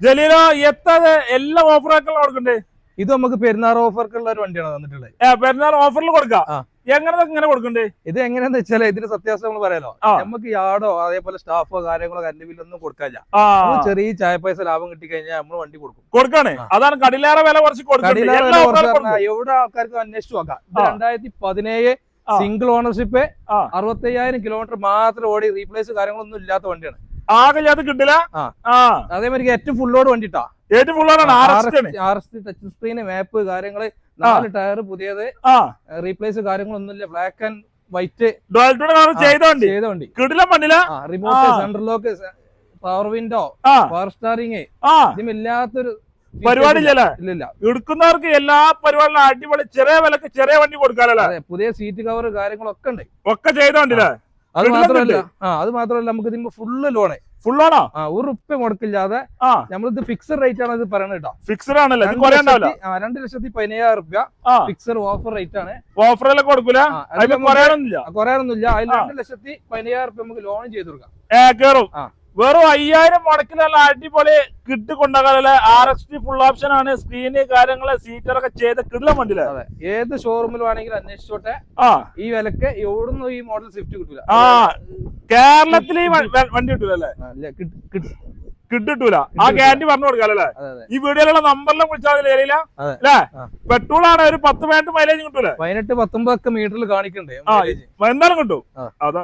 ജലീലോ എത്ര എല്ലാ ഓഫറൊക്കെ കൊടുക്കണ്ടേ? ഇത് നമുക്ക് പെരുന്നാൾ ഓഫർക്കുള്ള ഒരു വണ്ടിയാണ് തന്നിട്ടുള്ളത്. പെരുന്നാൾ ഓഫറിൽ കൊടുക്കാം. എങ്ങനെ കൊടുക്കണ്ടേ? ഇത് എങ്ങനെയാന്ന് വെച്ചാല് ഇതിന് സത്യാവസ്ഥ നമ്മൾ പറയാലോ, നമുക്ക് യാർഡോ അതേപോലെ സ്റ്റാഫോ കാര്യങ്ങളോ കറണ്ട് ബില്ലൊന്നും കൊടുക്കാനില്ല. ചെറിയ ചായ പൈസ ലാഭം കിട്ടി കഴിഞ്ഞാൽ നമ്മൾ വണ്ടി കൊടുക്കാണ്. അതാണ് കടിലേറെ വില കുറച്ച് എവിടെ ആൾക്കാർക്ക് അന്വേഷിച്ചു നോക്കാം. 2017 സിംഗിൾ ഓണർഷിപ്പ് 65,000 കിലോമീറ്റർ മാത്രം ഓടി റീപ്ലേസ് കാര്യങ്ങളൊന്നും ഇല്ലാത്ത വണ്ടിയാണ്. ആകെ അത് കിട്ടില്ല. അതേമാതിരി ഏറ്റവും ഫുള്ളോട് വണ്ടിട്ടാ, ടച്ച് സ്ക്രീൻ, മാപ്പ് കാര്യങ്ങള്, 4 ടയർ പുതിയത്, റീപ്ലേസ് കാര്യങ്ങളൊന്നുമില്ല, ബ്ലാക്ക് ആൻഡ് വൈറ്റ് ചെയ്ത വണ്ടി. Remote central lock, power window, power steering, ഇതില്ലാത്തൊരു പരിപാടി ഇല്ല. എടുക്കുന്നവർക്ക് എല്ലാ പരിപാടികളും അടിപൊളി ചെറിയ വിലക്ക് ചെറിയ വണ്ടി കൊടുക്കാനല്ലേ. പുതിയ സീറ്റ് കവർ കാര്യങ്ങളൊക്കെ ഉണ്ട്, ഒക്കെ ചെയ്ത വണ്ടിയില്ലേ. അത് മാത്രമല്ല നമുക്ക് ഇതിന് ഫുള്ള് ലോണ്, ഫുള്ളാണോ? ഒരു റുപ്യ മുടക്കില്ലാതെ നമ്മളിത് ഫിക്സഡ് റേറ്റ് ആണ് ഇത് പറയുന്നത് കേട്ടോ. ഫിക്സഡ് ആണല്ലേ? 2,15,000 രൂപ ഫിക്സഡ് ഓഫർ റേറ്റ് ആണ്. ഓഫറെല്ലാം കൊടുക്കൂല, കുറയാനൊന്നുമില്ല. അതിൽ 2,15,000 രൂപ നമുക്ക് ലോൺ ചെയ്ത് കൊടുക്കാം. കേറും. വെറും 5,000 മുടക്കിലുള്ള അടിപൊളി കിട്ട് കൊണ്ടാകാതെ RXT ഫുൾ ഓപ്ഷൻ ആണ്. സ്ക്രീന് കാര്യങ്ങള് സീറ്ററൊക്കെ ചെയ്ത് കിടില വണ്ടിയില്ല. ഏത് ഷോറൂമിൽ വേണമെങ്കിലും അന്വേഷിച്ചോട്ടെ, ഈ വിലക്ക് എവിടുന്നും ഈ മോഡൽ സ്വിഫ്റ്റ് കിട്ടൂല. കേരളത്തിൽ ഈ വണ്ടി കിട്ടൂലല്ലേ? കിട്ടൂല. ആ ഗ്യാരണ്ടി പറഞ്ഞു കൊടുക്കാല്ലേ. ഈ വീഡിയോയിലുള്ള നമ്പറിലും വിളിച്ചാൽ ഏരിയയില്ല അല്ലേ? പെട്രോൾ ആണ്, ഒരു 10 മൈലേജ് കിട്ടൂലേ? 18-19 മീറ്ററിൽ കാണിക്കണ്ടേ? എന്തായാലും കിട്ടും. അതാ